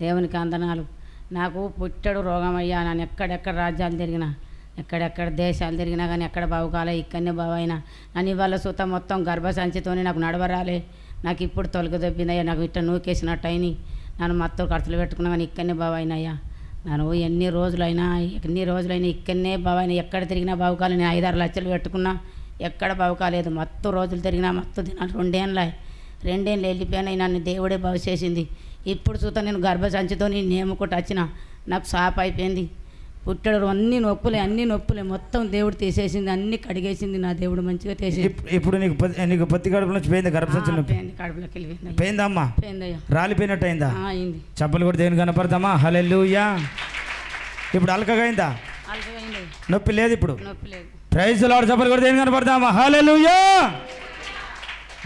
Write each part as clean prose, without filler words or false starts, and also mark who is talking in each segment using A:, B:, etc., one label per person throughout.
A: దేవునికి వందనాలు. నాకు పుట్టడు రోగం అయ్యా. నన్ను ఎక్కడెక్కడ రాజ్యాలు తిరిగినా, ఎక్కడెక్కడ దేశాలు తిరిగినా కానీ ఎక్కడ బావుకాలే, ఇక్కడనే బావు అయినా. నన్ను ఇవాళ సుత మొత్తం గర్భసంచితోనే నాకు నడవరాలే. నాకు ఇప్పుడు తొలగ దొబ్బిందయ్యా. నాకు ఇట్ట నూకేసినట్టు అయినాయి. నన్ను మొత్తం ఖర్చులు పెట్టుకున్నా కానీ ఇక్కడనే బావు అయినాయ్యా. నన్ను ఎన్ని రోజులైనా ఇక్కడనే బావు అయినా. ఎక్కడ తిరిగినా బావుకాలే. నేను 5-6 లక్షలు పెట్టుకున్నా, ఎక్కడ బావుకాలేదు. మొత్తం రోజులు తిరిగినా మొత్తం దినాలు 2 ఏళ్ళు వెళ్ళిపోయినాయి. నన్ను దేవుడే బాగు చేసింది. ఇప్పుడు చూత నేను గర్భసంచితో నేను నేముకుంటూ వచ్చిన. నాకు సాప్ అయిపోయింది. పుట్టడు అన్ని నొప్పులే మొత్తం దేవుడు తీసేసింది. అన్ని కడిగేసింది. నా దేవుడు మంచిగా తీసేసింది.
B: ఇప్పుడు నీకు పత్తి కడుపులో నుంచి పోయింది, గర్భసంచిలో
A: కడుపులోకి వెళ్ళిపోయింది.
B: పోయిందమ్మా?
A: పోయిందయ్యా.
B: రాలిపోయినట్టు అయిందా?
A: అయింది.
B: చప్పలు కూడా దేవుని కనపడతామా? హల్లెలూయా. ఇప్పుడు అలకగా అయిందా? నొప్పి లేదు ఇప్పుడు.
A: నొప్పి లేదు.
B: Praise the lord. చప్పలు కూడా దేవుని కనపడతామా? హల్లెలూయా.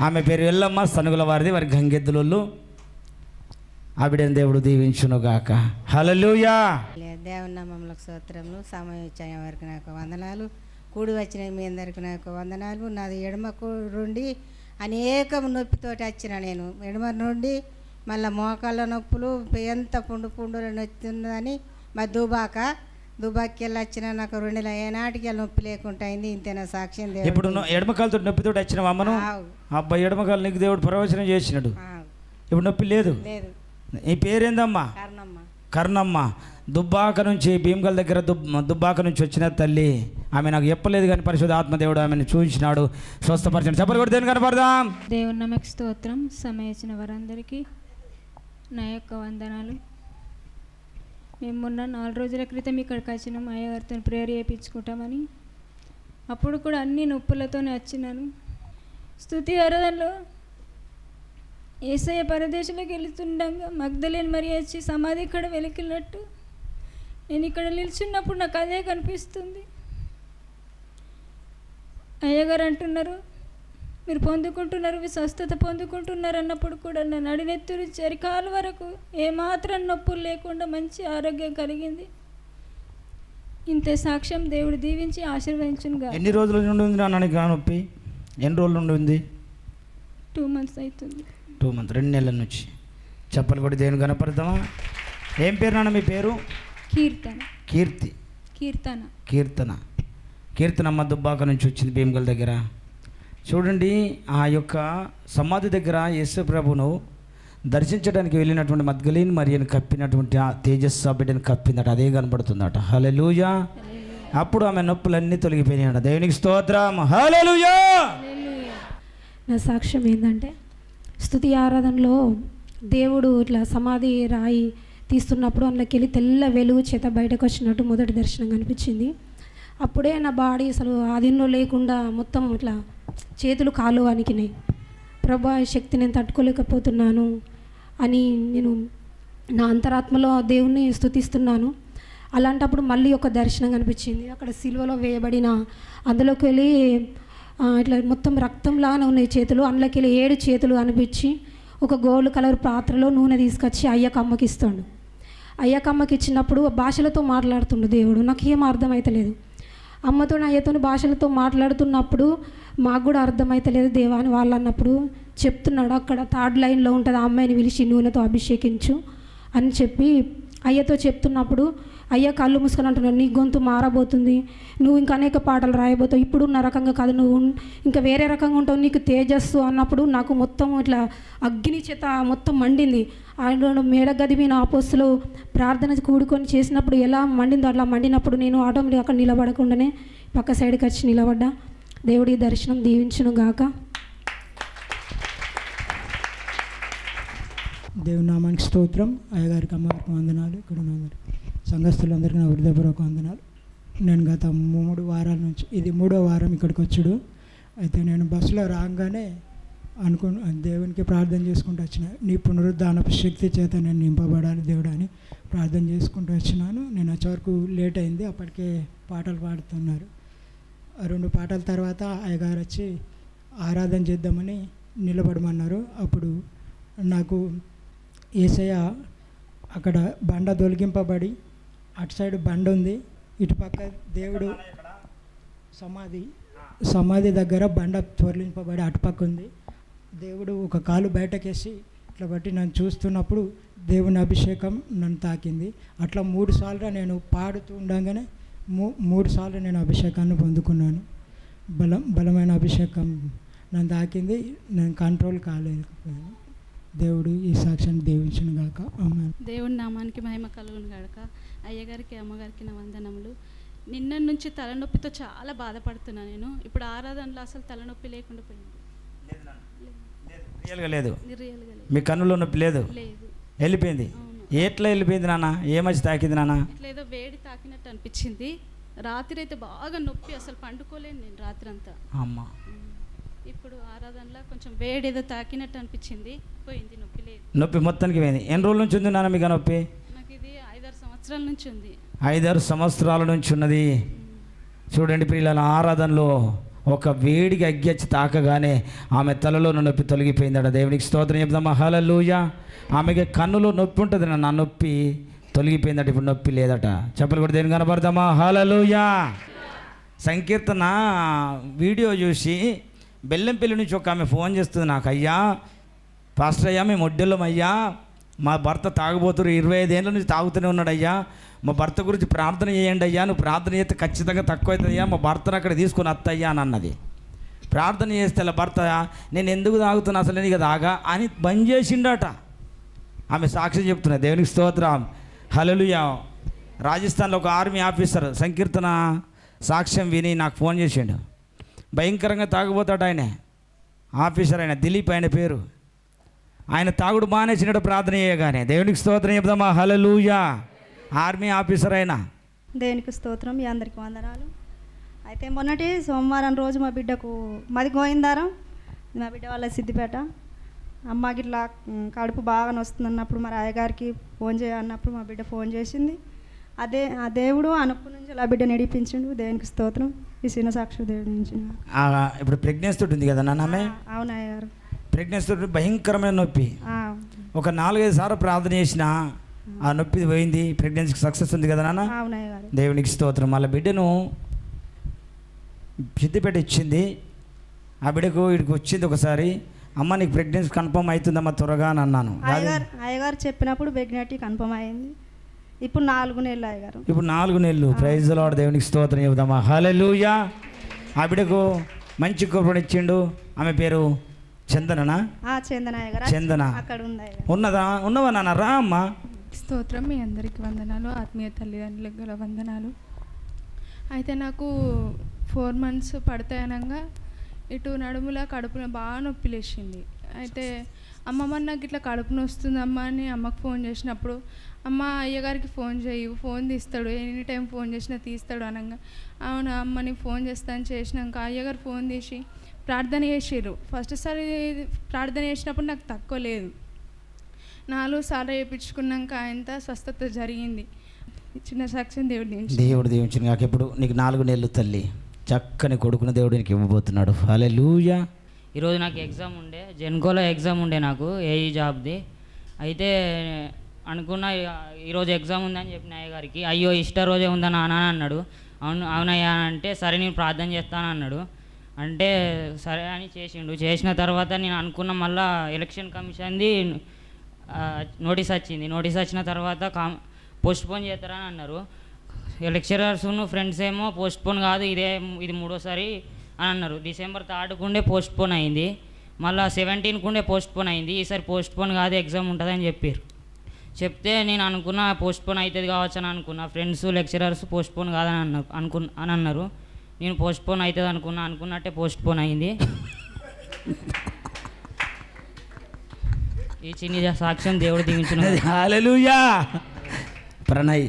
B: ఆమె పేరు ఎల్లమ్మ, సనుగుల వారిది, వారి గంగెద్దులోళ్ళు. ఆవిడని దేవుడు దీవించునుగాక. హల్లెలూయా.
C: దేవుని నామములకు స్తోత్రములు. సమయం ఇచ్చిన వారికి నాకు వందనాలు. కూడి వచ్చిన మీ అందరికి నాకు వందనాలు. నాది ఎడమకు నుండి అనేక నొప్పితోటి వచ్చిన నేను. ఎడమ నుండి మళ్ళీ మోకాళ్ళ నొప్పులు, ఎంత పుండులు నొత్తున్నదని మా దుబాకి వెళ్ళి వచ్చిన. నాకు 2 నెలలు ఏనాటికి నొప్పి లేకుండా అయింది. ఇంతేనా సాక్ష్యం.
B: ఇప్పుడు ఎడమకాలతో నొప్పితోటి వచ్చిన అమ్మను. అబ్బాయి ఎడమకాలు నీకు దేవుడు ప్రవచనం చేసినాడు. ఇప్పుడు నొప్పి లేదు. ఈ పేరేందమ్మా? కర్ణమ్మ. దుబ్బాక నుంచి, భీమగల్ దగ్గర దుబ్బాక నుంచి వచ్చిన తల్లి. ఆమె నాకు చెప్పలేదు కానీ పరిశుద్ధ ఆత్మదేవుడు ఆమెను చూపించినాడు, స్వస్థపరిచాడు. చెప్పలు కూడా దేని కనపడదాం.
D: దేవుని నామమునకు స్తోత్రం. సమయించిన వారందరికీ నా యొక్క వందనాలు. మేము మొన్న 4 రోజుల క్రితం ఇక్కడికి వచ్చినాం. అయ్యగారితో ప్రేయర్ చేయించుకుంటామని. అప్పుడు కూడా అన్ని నొప్పులతోనే వచ్చినాను. స్తుతి ఆరాధనలో యేసయ్య పరదేశంలోకి వెళుతుండగా మగ్దలేని మరి వచ్చి సమాధి ఇక్కడ వెలికినట్టు నేను ఇక్కడ నిల్చున్నప్పుడు నాకు అదే కనిపిస్తుంది. అయ్యగారు అంటున్నారు, మీరు పొందుకుంటున్నారు, మీరు స్వస్థత పొందుకుంటున్నారు అన్నప్పుడు కూడా నా నడినెత్తురు చరికాల వరకు ఏమాత్రం నొప్పులు లేకుండా మంచి ఆరోగ్యం కలిగింది. ఇంతే సాక్ష్యం. దేవుడు దీవించి ఆశీర్వదించునుగా.
B: ఎన్ని రోజుల నుండి ఉంది నాన్న నొప్పి? ఎన్ని రోజుల నుండి ఉంది?
D: 2 months అవుతుంది.
B: 2 months, 2 నెలల నుంచి. చెప్పలు కూడా దేవుని కనపడతామా? ఏం పేరు నాన్న మీ పేరు? కీర్తనమ్మ దుబ్బాక నుంచి వచ్చింది, భీమగల్ దగ్గర. చూడండి, ఆ యొక్క సమాధి దగ్గర యేసు ప్రభును దర్శించడానికి వెళ్ళినటువంటి మగ్దలేని మరియను కప్పినటువంటి ఆ తేజస్సు బిడ్డను కప్పిందట. అదే కనపడుతుందట. హల్లెలూయా. అప్పుడు ఆమె నొప్పులన్నీ తొలగిపోయినాయట. దేవునికి స్తోత్రం. హల్లెలూయా.
E: నా సాక్ష్యం ఏంటంటే, స్తుతి ఆరాధనలో దేవుడు ఇట్లా సమాధి రాయి తీస్తున్నప్పుడు అందులోకి వెళ్ళి తెల్ల వెలుగు చేత బయటకు వచ్చినట్టు మొదటి దర్శనం కనిపించింది. అప్పుడే నా బాడీ అసలు ఆధీనంలో లేకుండా మొత్తం ఇట్లా చేతులు కాళ్ళు వణికినాయి. ప్రభా, ఈ శక్తి నేను తట్టుకోలేకపోతున్నాను అని నేను నా అంతరాత్మలో దేవుణ్ణి స్తుతిస్తున్నాను. అలాంటప్పుడు మళ్ళీ ఒక దర్శనం కనిపించింది. అక్కడ సిలువలో వేయబడిన అందులోకి వెళ్ళి ఇట్లా మొత్తం రక్తంలాగా ఉన్నాయి చేతులు. అందులోకి వెళ్ళి 7 చేతులు అనిపించి ఒక గోల్డ్ కలర్ పాత్రలో నూనె తీసుకొచ్చి అయ్యకమ్మకి ఇస్తాడు. అయ్యకమ్మకి ఇచ్చినప్పుడు భాషలతో మాట్లాడుతుండు దేవుడు. నాకేం అర్థమవుతలేదు. అమ్మతో అయ్యతో భాషలతో మాట్లాడుతున్నప్పుడు మాకు కూడా అర్థమవుతలేదు దేవా అని వాళ్ళు అన్నప్పుడు చెప్తున్నాడు. అక్కడ 3rd లైన్లో ఉంటుంది, ఆ అమ్మాయిని పిలిచి నూనెతో అభిషేకించు అని చెప్పి అయ్యతో చెప్తున్నప్పుడు అయ్య కళ్ళు మూసుకొని అంటున్నాడు, నీ గొంతు మారబోతుంది, నువ్వు ఇంకా అనేక పాటలు రాయబోతావు, ఇప్పుడు ఉన్న రకంగా కాదు, నువ్వు ఇంకా వేరే రకంగా ఉంటావు, నీకు తేజస్సు అన్నప్పుడు నాకు మొత్తం ఇట్లా అగ్ని చేత మొత్తం మండింది. ఆయన మేడగది మీద అపోస్తులు ప్రార్థన కూడుకొని చేసినప్పుడు ఎలా మండిందో అట్లా మండినప్పుడు నేను ఆటోమేటిక్ అక్కడ నిలబడకుండానే పక్క సైడ్కి వచ్చి నిలబడ్డా. దేవుడి దర్శనం దీవించును గాక.
F: దేవుని నామానికి స్తోత్రం. అయ్యగారికి, అమ్మగారికి వందనాలు. ఇక్కడ సంఘస్థులందరికీ నా హృదయపూర్వక వందనాలు. నేను గత 3 వారాల నుంచి, ఇది 3వ వారం ఇక్కడికి వచ్చుడు. అయితే నేను బస్సులో రాగానే దేవునికి ప్రార్థన చేసుకుంటూ వచ్చిన, నీ పునరుద్ధానపు శక్తి చేత నేను నింపబడాలి దేవుడు అని ప్రార్థన చేసుకుంటూ వచ్చినాను. నేను వచ్చే వరకు లేట్ అయింది. అప్పటికే పాటలు పాడుతున్నారు. 2 పాటల తర్వాత అయ్యగారు వచ్చి ఆరాధన చేద్దామని నిలబడమన్నారు. అప్పుడు నాకు యేసయ్య అక్కడ బండ తొలగింపబడి, అటు సైడ్ బండ ఉంది, ఇటు పక్క దేవుడు సమాధి దగ్గర బండ తొలగింపబడి అటుపక్క ఉంది. దేవుడు ఒక కాలు బయటకేసి అట్లా బట్టి నన్ను చూస్తున్నప్పుడు దేవుని అభిషేకం నన్ను తాకింది. అట్లా 3 సార్లు నేను పాడుతూ ఉండగానే 3 సార్లు నేను అభిషేకాన్ని పొందుకున్నాను. బలమైన అభిషేకం నన్ను తాకింది. నేను కంట్రోల్ కాలేకపోయాను. దేవుడు ఈ సాక్ష్యాన్ని దీవించును గాక. ఆమేన్.
G: దేవుడి నామానికి మహిమ కలుగును గాక. అయ్యగారికి అమ్మగారికి నా వందనములు. నిన్న నుంచి తలనొప్పితో చాలా బాధపడుతున్నా నేను. ఇప్పుడు ఆరాధనలో అసలు తలనొప్పి లేకుండా పోయింది.
B: రియల్గా లేదు,
G: రియల్గా లేదు,
B: మీ కన్నులో నొప్పి లేదు,
G: లేదు,
B: వెళ్ళిపోయింది. ఎట్లా వెళ్ళిపోయింది నాన్న? ఏమచ్చి తాకింది నాన్న?
G: ఇట్లా ఏదో వేడి తాకినట్టు అనిపించింది. రాత్రి అయితే బాగా నొప్పి, అసలు పండుకోలేను నేను రాత్రి అంతా.
B: అమ్మా,
G: ఇప్పుడు ఆరాధనలో కొంచెం వేడి ఏదో తాకినట్టు అనిపించింది, పోయింది, నొప్పి లేదు.
B: నొప్పి మొత్తానికి పోయింది. ఎన్ని రోజుల నుంచి ఉంది నాన్న మీకు ఆ నొప్పి?
G: నాకు ఇది 5-6 సంవత్సరాల నుంచి ఉంది.
B: 5-6 సంవత్సరాల నుంచి ఉన్నది. చూడండి ప్రియుల, ఆరాధనలో ఒక వేడికి అగ్గెచ్చి తాకగానే ఆమె తలలో నొప్పి తొలగిపోయిందట. దేవునికి స్తోత్రం చెప్దామా? హల్లెలూయా. ఆమెకి కన్నులో నొప్పి ఉంటుంది, నా నొప్పి తొలగిపోయిందట. ఇప్పుడు నొప్పి లేదట. చెప్పలు కూడా దేని కనపడదామా? హల్లెలూయా. సంకీర్తన వీడియో చూసి బెల్లంపల్లి నుంచి ఒక ఆమె ఫోన్ చేస్తుంది నాకు. అయ్యా పాస్టర్ అయ్యా, మేము ఒడ్డెళ్ళం అయ్యా, మా భర్త తాగుబోతురు, 25 ఏళ్ళ నుంచి తాగుతూనే ఉన్నాడు అయ్యా, మా భర్త గురించి ప్రార్థన చేయండి అయ్యా, నువ్వు ప్రార్థన చేస్తే ఖచ్చితంగా తక్కువ అవుతుంది అయ్యా, మా భర్తను అక్కడ తీసుకొని వద్దయ్యా అని అన్నది. ప్రార్థన చేస్తే భర్త నేను ఎందుకు తాగుతున్నా అసలు నీకు తాగా అని బంద్ చేసిండట. ఆమె సాక్ష్యం చెప్తున్నా. దేవునికి స్తోత్రం. హల్లెలూయా. రాజస్థాన్లో ఒక ఆర్మీ ఆఫీసర్ సంకీర్తన సాక్ష్యం విని నాకు ఫోన్ చేసిండు. భయంకరంగా తాగుపోతాడు ఆయన, ఆఫీసర్ ఆయన, దిలీప్ ఆయన పేరు. ఆయన తాగుడు మానేసినట్టు ప్రార్థన చేయగానే. దేవునికి స్తోత్రం చెప్దామా? హల్లెలూయా. ఆర్మీ ఆఫీసర్ అయినా.
H: దేవునికి స్తోత్రం. మీ అందరికి వందనాలు. అయితే మొన్నటి సోమవారం రోజు మా బిడ్డకు మాది గోయిందారం, మా బిడ్డ వాళ్ళ సిద్దిపేట. అమ్మకి ఇట్లా కడుపు బాగా వస్తుందన్నప్పుడు మరి అయ్యగారికి ఫోన్ చేయన్నప్పుడు మా బిడ్డ ఫోన్ చేసింది. ఆ దేవుడు అనుపు నుంచి ఆ బిడ్డ నడిపించిండు. దేవునికి స్తోత్రం. ఈ చిన్న సాక్షి దేవుడి నుంచి.
B: ఇప్పుడు ప్రెగ్నెన్సీ ఉంటుంది కదా నాన్నమే?
H: అవును అయ్యగారు.
B: ప్రెగ్నెన్సీ భయంకరమైన నొప్పి. ఒక 4-5 సార్లు ప్రార్థన చేసిన ఆ నొప్పి పోయింది. ప్రెగ్నెన్సీకి సక్సెస్ ఉంది కదా నాన్న?
H: అవును అయ్యగారు.
B: దేవునికి స్తోత్రం. వాళ్ళ బిడ్డను సిద్దిపేట ఇచ్చింది. ఆ బిడ్డకు ఇక్కడికి వచ్చింది ఒకసారి. అమ్మ నీకు ప్రెగ్నెన్సీ కన్ఫర్మ్ అవుతుందమ్మా త్వరగా అని అన్నాను.
H: అయ్యగారు చెప్పినప్పుడు ప్రెగ్నెంట్ కన్ఫర్మ్ అయింది. ఇప్పుడు 4 నెలలు అయ్యగారు. ఇప్పుడు
B: 4 నెలలు. Praise the lord. దేవునికి స్తోత్రం చెబుదామా? హల్లెలూయా. ఆ బిడ్డకు మంచి కృపణ ఇచ్చిండు. ఆమె పేరు చందననా?
H: చందన అయ్యగారు. చందన అక్కడ
B: ఉన్నవా నాన్న? రా అమ్మా.
D: స్తోత్రం. మీ అందరికీ వందనాలు. ఆత్మీయ తల్లిదండ్రులకు గల వందనాలు. అయితే నాకు 4 మంత్స్ పడతాయనగా ఇటు నడుముల కడుపున బాగా నొప్పి లేచింది. అయితే అమ్మమ్మ నాకు ఇట్లా కడుపు నొస్తుందమ్మా అని అమ్మకు ఫోన్ చేసినప్పుడు, అమ్మ అయ్యగారికి ఫోన్ చేయు, ఫోన్ తీస్తాడు, ఎనీ టైం ఫోన్ చేసినా తీస్తాడు అనగా, అవునా అమ్మని ఫోన్ చేస్తాను చేసినాక అయ్యగారు ఫోన్ తీసి ప్రార్థన చేసిర్రు. ఫస్ట్ సారి ప్రార్థన చేసినప్పుడు నాకు తక్కువ లేదు. 4 సార్లు చేయించుకున్నాక ఆయనతో స్వస్థత జరిగింది. చిన్న సాక్ష్యం దేవుడు
B: దీవించిన కాక. ఇప్పుడు నీకు 4 నెలలు తల్లి, చక్కని కొడుకుని దేవుడు నీకు ఇవ్వబోతున్నాడు. హల్లెలూయా.
I: ఈరోజు నాకు ఎగ్జామ్ ఉండే, జెన్కోలో ఎగ్జామ్ ఉండే నాకు, ఏఈ జాబ్ది. అయితే అనుకున్నా ఈరోజు ఎగ్జామ్ ఉందని చెప్పిన అయ్యగారికి. అయ్యో ఇష్ట రోజే ఉందా నాన్న అన్నాడు. అవునయ్యా అంటే సరే నేను ప్రార్థన చేస్తాను అన్నాడు. అంటే సరే అని చేసిండు. చేసిన తర్వాత నేను అనుకున్న మళ్ళా ఎలక్షన్ కమిషన్ది నోటీస్ వచ్చింది. నోటీస్ వచ్చిన తర్వాత పోస్ట్పోన్ చేస్తారని అన్నారు. లెక్చరర్స్ను ఫ్రెండ్స్ ఏమో పోస్ట్పోన్ కాదు, ఇది 3వసారి అని అన్నారు. December 3 పోస్ట్పోన్ అయింది. మళ్ళీ 17 పోస్ట్పోన్ అయింది. ఈసారి పోస్ట్పోన్ కాదు, ఎగ్జామ్ ఉంటుందని చెప్పారు. చెప్తే నేను అనుకున్నా పోస్ట్పోన్ అవుతుంది కావచ్చు అని అనుకున్నా. ఫ్రెండ్స్ లెక్చరర్స్ పోస్ట్పోన్ కాదని అని అన్నారు. నేను పోస్ట్పోన్ అవుతుంది అనుకున్నట్టే పోస్ట్పోన్ అయింది. ఈ చిన్న సాక్ష్యం దేవుడు దీవించిన.
B: హల్లెలూయా. ప్రణయ్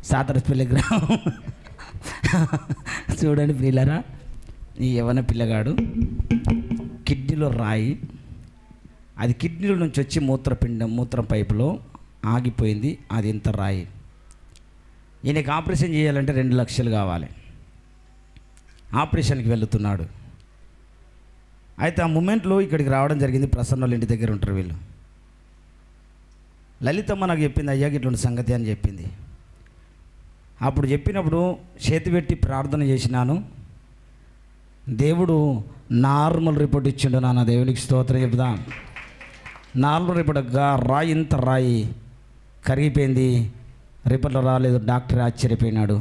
B: సాతరపల్లి గ్రామం. చూడండి ప్రియులారా, ఈ యవన పిల్లగాడు కిడ్నీలో రాయి, అది కిడ్నీల నుంచి వచ్చి మూత్రం పైపులో ఆగిపోయింది. అది ఇంత రాయి. ఈయనకి ఆపరేషన్ చేయాలంటే 2 లక్షలు కావాలి. ఆపరేషన్కి వెళుతున్నాడు. అయితే ఆ మూమెంట్లో ఇక్కడికి రావడం జరిగింది. ప్రసన్న వాళ్ళ ఇంటి దగ్గర ఉంటారు వీళ్ళు. లలితమ్మ నాకు చెప్పింది, అయ్యాకి ఇట్లాంటి సంగతి అని చెప్పింది. అప్పుడు చెప్పినప్పుడు చేతి పెట్టి ప్రార్థన చేసినాను. దేవుడు నార్మల్ రిపోర్ట్ ఇచ్చిండు. నాన్న దేవునికి స్తోత్రం చెప్దాం. నాలుగు రేపటిగా రాయి ఇంత రాయి కరిగిపోయింది, రేపట్లో రాలేదు. డాక్టర్ ఆశ్చర్యపోయినాడు.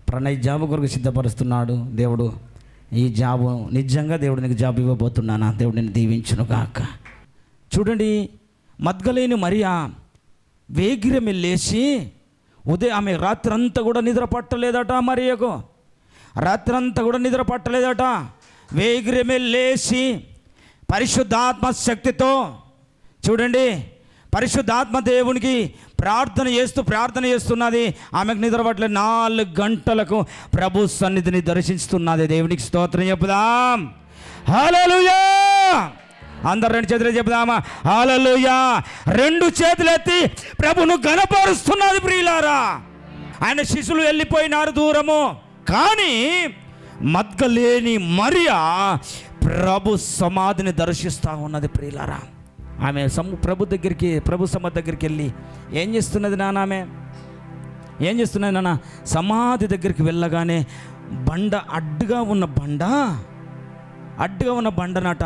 B: ప్రణయ్ జాబు కొరకు సిద్ధపరుస్తున్నాడు దేవుడు. ఈ జాబు నిజంగా దేవుడు నీకు జాబ్ ఇవ్వబోతున్నానా, దేవుడు నేను దీవించును గాక. చూడండి, మద్గలేని మరియా వేగిరం లేచి ఉదయం ఆమె రాత్రంతా కూడా నిద్ర పట్టలేదట. మరియకు రాత్రంతా కూడా నిద్ర పట్టలేదట. వేగిరమే లేచి పరిశుద్ధాత్మ శక్తితో, చూడండి, పరిశుద్ధాత్మ దేవునికి ప్రార్థన చేస్తున్నది. ఆమెకు నిద్ర పట్టలేదు. 4 గంటలకు ప్రభు సన్నిధిని దర్శిస్తున్నది. దేవునికి స్తోత్రం చెప్పుదాం. హల్లెలూయా. అందరు 2 చేతులు చెప్పుదామా? హల్లెలూయా. 2 చేతులు ఎత్తి ప్రభును ఘనపరుస్తున్నది. ప్రియులారా, ఆయన శిష్యులు వెళ్ళిపోయినారు దూరము, కానీ మద్గలేని మరియా ప్రభు సమాధిని దర్శిస్తూ ఉన్నది. ప్రియులారా, ఆమె ప్రభు సమాధి దగ్గరికి వెళ్ళి ఏం చేస్తున్నది నాన్న? ఆమె ఏం చేస్తున్నది నాన్న? సమాధి దగ్గరికి వెళ్ళగానే అడ్డుగా ఉన్న బండనట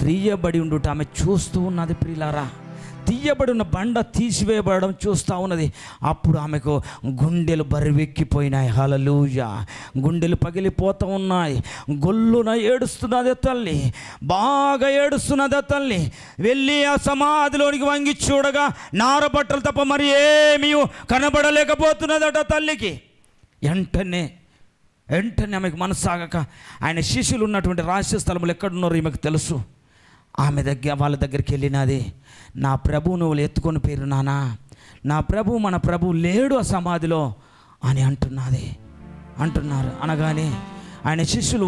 B: తీయబడి ఉండుట ఆమె చూస్తూ ఉన్నది. ప్రియులారా, తీయబడి ఉన్న బండ తీసివేయబడడం చూస్తూ ఉన్నది. అప్పుడు ఆమెకు గుండెలు బరువెక్కిపోయినాయి. హల్లెలూయా. గుండెలు పగిలిపోతూ ఉన్నాయి. గొల్లున ఏడుస్తున్నది తల్లి, బాగా ఏడుస్తున్నది తల్లి. వెళ్ళి ఆ సమాధిలోనికి వంగి చూడగా నారబట్టలు తప్ప మరి ఏమీ కనబడలేకపోతున్నదట తల్లికి. వెంటనే ఆమెకు మనసాగక ఆయన శిష్యులు ఉన్నటువంటి రహస్య స్థలములు ఎక్కడున్నారో ఈమెకు తెలుసు. వాళ్ళ దగ్గరికి వెళ్ళినది. నా ప్రభు నువ్వు ఎత్తుకొని పేరు నానా, నా ప్రభు మన ప్రభు లేడు ఆ సమాధిలో అని అంటున్నారు. అనగానే ఆయన శిష్యులు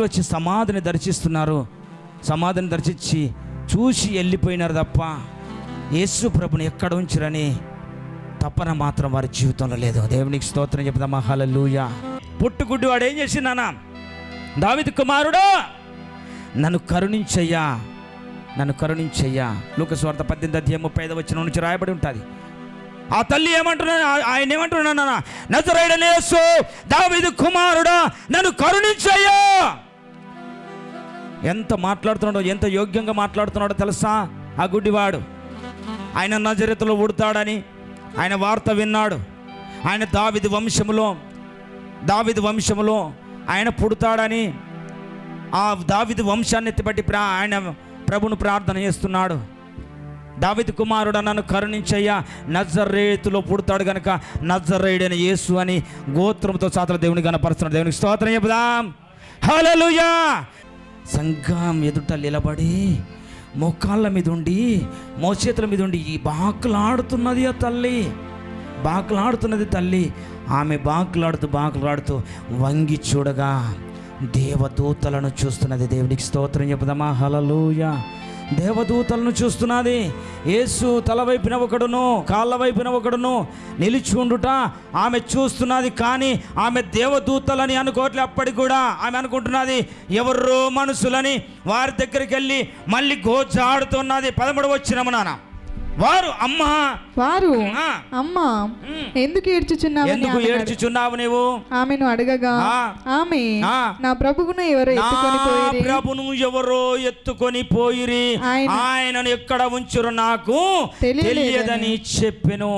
B: వచ్చి సమాధిని దర్శిస్తున్నారు. సమాధిని దర్శించి చూసి వెళ్ళిపోయినారు తప్ప యేసు ప్రభుని ఎక్కడ ఉంచిరని తపన మాత్రం వారి జీవితంలో లేదు. దేవునికి స్తోత్రం చెప్దామా? హల్లెలూయా. పుట్టుగుడ్డి వాడు ఏం చేసి, నాన్న దావీదు కుమారుడా నన్ను కరుణించయ్యా. లూకాసు వార్త 18:35 నుంచి రాయబడి ఉంటుంది. ఆ తల్లి ఆయన ఏమంటున్నా, నాన్న నజరేయుడైన యేసు దావీదు కుమారుడా నన్ను కరుణించయ్యా. ఎంత మాట్లాడుతున్నాడో, ఎంత యోగ్యంగా మాట్లాడుతున్నాడో తెలుసా? ఆ గుడ్డివాడు ఆయన నజరేతులో పుడతాడని ఆయన వార్త విన్నాడు. ఆయన దావీదు వంశములో ఆయన పుడతాడని ఆ దావీదు వంశాన్ని ఎత్తిబట్టి ఆయన ప్రభును ప్రార్థన చేస్తున్నాడు. దావీదు కుమారుడు నన్ను కరుణించయ్యా, నజరేతులో పుడతాడు కనుక నజరేయుడైన యేసు అని గోత్రంతో సాతల దేవుని కనపరుస్తున్నాడు. దేవునికి స్తోత్రం చెప్పుదాం. హల్లెలూయా. సంఘం ఎదుట నిలబడి మోకాళ్ళ మీద ఉండి మోచేతుల మీద ఉండి ఈ బాకులాడుతున్నది ఆ తల్లి, ఆమె బాకులాడుతూ వంగి చూడగా దేవదూతలను చూస్తున్నది. దేవుడికి స్తోత్రం చెప్పుదామా? హల్లెలూయా. దేవదూతలను చూస్తున్నది. యేసు తల వైపున ఒకడును కాళ్ళ వైపున ఒకడును నిలిచి ఉండుట ఆమె చూస్తున్నది. కానీ ఆమె దేవదూతలని అనుకోవట్లే. అప్పటికి కూడా ఆమె అనుకుంటున్నది ఎవరో మనుషులని. వారి దగ్గరికి వెళ్ళి మళ్ళీ గోజాడుతున్నది. 13వ వచనము నాన్న. వారు
J: అమ్మా ఎందుకు
B: ఏడ్చుచున్నావు నీవు
J: ఆమెను అడగగా ఆమె నా ప్రభువును
B: ఎవరో ఎత్తుకొని పోయిరి, ఆయనను ఎక్కడ ఉంచురు నాకు తెలియదని చెప్పెను.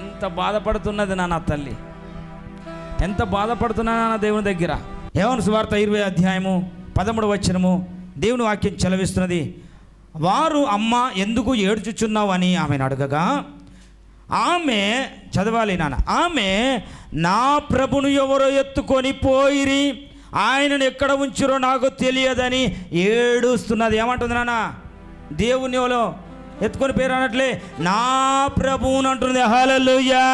B: ఎంత బాధపడుతున్నది నా తల్లి, ఎంత బాధపడుతున్నా నా దేవుని దగ్గర. యోహాను సువార్త 20:13 వచనము దేవుని వాక్యం చెలవిస్తున్నది. వారు అమ్మ ఎందుకు ఏడ్చుచున్నావు అని ఆమెను అడగగా ఆమె, చదవాలి నాన్న, ఆమె నా ప్రభును ఎవరో ఎత్తుకొని పోయిరి, ఆయనను ఎక్కడ ఉంచురో నాకు తెలియదని ఏడుస్తున్నది. ఏమంటుంది నాన్న? దేవుని ఎవరో ఎత్తుకొని పేరు అనట్లే, నా ప్రభువుని అంటుంది. హల్లెలూయా.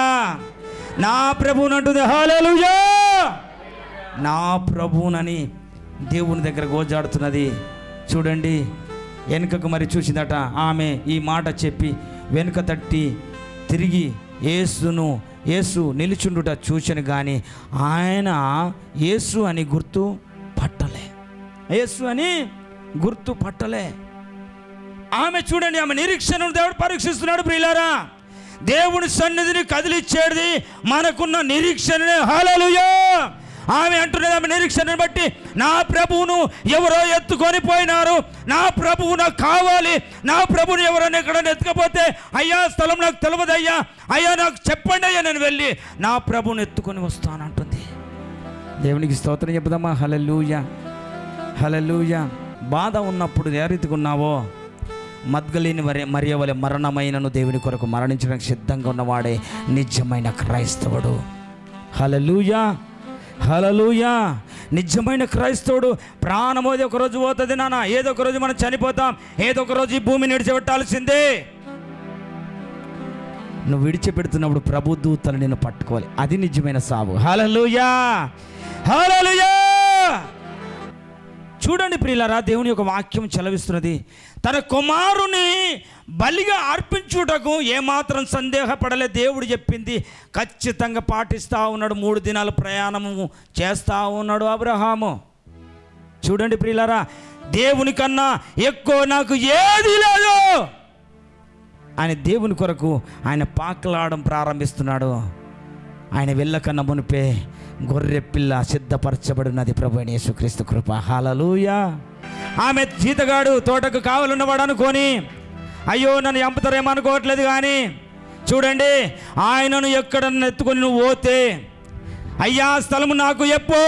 B: నా ప్రభువుని అంటుంది. హల్లెలూయా. నా ప్రభువునని దేవుని దగ్గర గోజాడుతున్నది. చూడండి, వెనుకకు మరి చూసిందట. ఆమె ఈ మాట చెప్పి వెనుక తట్టి తిరిగి యేసు నిలుచుండుట చూచను కానీ ఆయన యేసు అని గుర్తు పట్టలే. ఆమె చూడండి, ఆమె నిరీక్షణను దేవుడు పరీక్షిస్తున్నాడు. ప్రియులారా, దేవుని సన్నిధిని కదిలిచ్చేది మనకున్న నిరీక్షణనే. హల్లెలూయా. ఆమె అంటున్నది, ఆమె నిరీక్షణను బట్టి నా ప్రభువును ఎవరో ఎత్తుకొని పోయినారు, నా ప్రభువు నాకు కావాలి, నా ప్రభువును ఎవరైనా ఎక్కడైనా ఎత్తుకపోతే అయ్యా స్థలం నాకు తెలియదయ్యా, అయ్యా నాకు చెప్పండి అయ్యా, నేను వెళ్ళి నా ప్రభువును ఎత్తుకొని వస్తానంటుంది. దేవునికి స్తోత్రం చెప్పుదామా. హల్లెలూయా, హల్లెలూయా. బాధ ఉన్నప్పుడు ఏ రీతిగా ఉన్నావో మద్గలేని మరియ వలె మరణమైనను దేవుని కొరకు మరణించడానికి సిద్ధంగా ఉన్నవాడే నిజమైన క్రైస్తవుడు. హల్లెలూయా, హల్లెలూయా. నిజమైన క్రైస్తవుడు ప్రాణం ఏదో ఒక రోజు పోతుంది నాన్న, ఏదో ఒక రోజు మనం చనిపోతాం, ఏదో ఒక రోజు ఈ భూమిని విడిచిపెట్టాల్సిందే. నువ్వు విడిచిపెడుతున్నప్పుడు ప్రభు దూతలు నిన్ను పట్టుకోవాలి, అది నిజమైన సావు. హల్లెలూయా, హల్లెలూయా. చూడండి ప్రియులారా, దేవుని యొక్క వాక్యం చెలవిస్తున్నది, తన కుమారుని బలిగా అర్పించుటకు ఏమాత్రం సందేహపడలే. దేవుడు చెప్పింది ఖచ్చితంగా పాటిస్తూ ఉన్నాడు. 3 దినాల ప్రయాణము చేస్తూ ఉన్నాడు అబ్రహాము. చూడండి ప్రియులారా, దేవుని కన్నా ఎక్కువ నాకు ఏది లేదు ఆయన దేవుని కొరకు ఆయన పాకలాడడం ప్రారంభిస్తున్నాడు. ఆయన వెళ్ళకన్నా మునిపే గొర్రె పిల్ల సిద్ధపరచబడినది ప్రభు అయిన యేసుక్రీస్తు కృప. హల్లెలూయా. ఆమె జీతగాడు తోటకు కావాలన్నవాడు అనుకొని అయ్యో నన్ను చంపుతారేమో అనుకోవట్లేదు, కానీ చూడండి ఆయనను ఎక్కడన్నా ఎత్తుకొని నువ్వు పోతే అయ్యా స్థలము నాకు చెప్పు,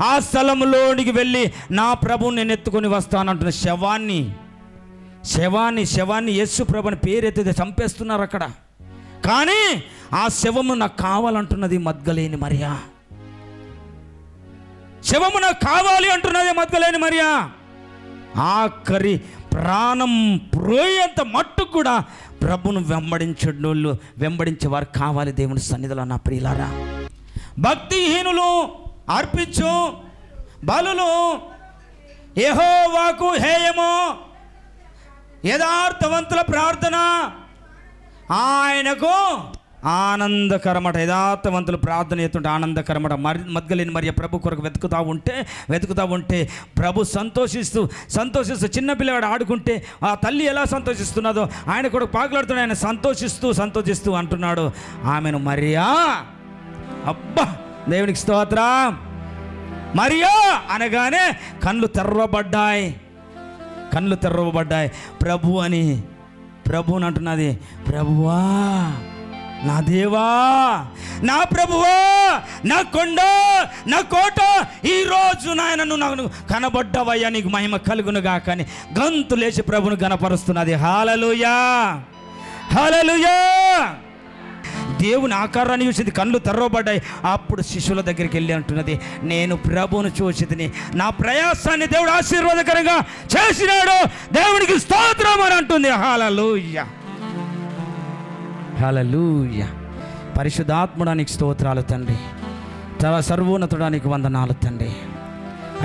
B: ఆ స్థలంలోనికి వెళ్ళి నా ప్రభువుని నేను ఎత్తుకొని వస్తానంటున్న శవాన్ని యేసు ప్రభుని పేరెత్తితే చంపేస్తున్నారు అక్కడ, కానీ ఆ శవము నాకు కావాలంటున్నది మద్గలేని మరియా. శవము నాకు కావాలి అంటున్నది మద్గలేని మరియా. ఆఖరి ప్రాణం పోయేంత మట్టుకు కూడా ప్రభును వెంబడించే వారు కావాలి దేవుని సన్నిధిలో. నా ప్రియులారా, భక్తిహీనులు అర్పించు బలులు యెహోవాకు హేయము, యథార్థవంతుల ప్రార్థన ఆయనకు ఆనందకరమట. యథార్థవంతులు ప్రార్థన చేస్తుంటే ఆనందకరమట. మద్గలేని మరియ ప్రభు కొరకు వెతుకుతూ ఉంటే ప్రభు సంతోషిస్తూ చిన్నపిల్లవాడు ఆడుకుంటే ఆ తల్లి ఎలా సంతోషిస్తున్నదో ఆయన కొరకు పాకులాడుతున్నాడు. ఆయన సంతోషిస్తూ అంటున్నాడు ఆమెను, మరియా. అబ్బా, దేవునికి స్తోత్రం. మరియా అనగానే కళ్ళు తెరవబడ్డాయి. ప్రభువుని అంటున్నది, ప్రభువా నా దేవా, నా ప్రభువా, నా కొండ, నా కోట, ఈరోజు నాయనను నాకు కనబడ్డవయ్యా, నీకు మహిమ కలుగునుగా. కానీ గంతు లేచి ప్రభును గణపరుస్తున్నది. హల్లెలూయా, హల్లెలూయా. దేవుని ఆకారాన్ని చూసింది, కళ్ళు తెరవబడ్డాయి. అప్పుడు శిష్యుల దగ్గరికి వెళ్ళి అంటున్నది, నేను ప్రభువును చూసితిని, నా ప్రయాసాన్ని దేవుడు ఆశీర్వాదకరంగా చేసినాడు, దేవునికి స్తోత్రం అని అంటుంది. హల్లెలూయా, హల్లెలూయా. పరిశుద్ధాత్ముడానికి స్తోత్రాలు తండ్రి, సర్వోన్నతుడానికి వందనాలు తండ్రి.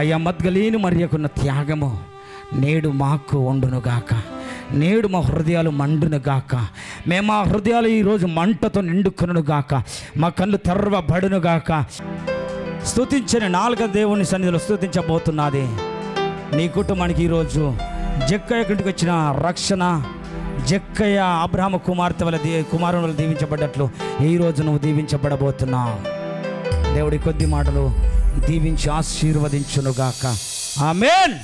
B: అయ్యా మద్గలేని మరియకున్న త్యాగము నేడు మాకు ఉండునుగాక, నేడు మా హృదయాలు మండునుగాక, మేము మా హృదయాలు ఈరోజు మంటతో నిండుకొనుగాక, మా కళ్ళు తెరవబడునుగాక. స్తుతించని నాలుగ దేవుని సన్నిధిలో స్తుతించబోతున్నది. నీ కుటుంబానికి ఈరోజు జక్కయ్య ఇంటికి వచ్చిన రక్షణ, జక్కయ్య అబ్రహాము కుమారుని వల్ల దీవించబడ్డట్లు ఈరోజు నువ్వు దీవించబడబోతున్నావు. దేవుడి కొద్ది మాటలు దీవించి ఆశీర్వదించునుగాక. ఆమేన్.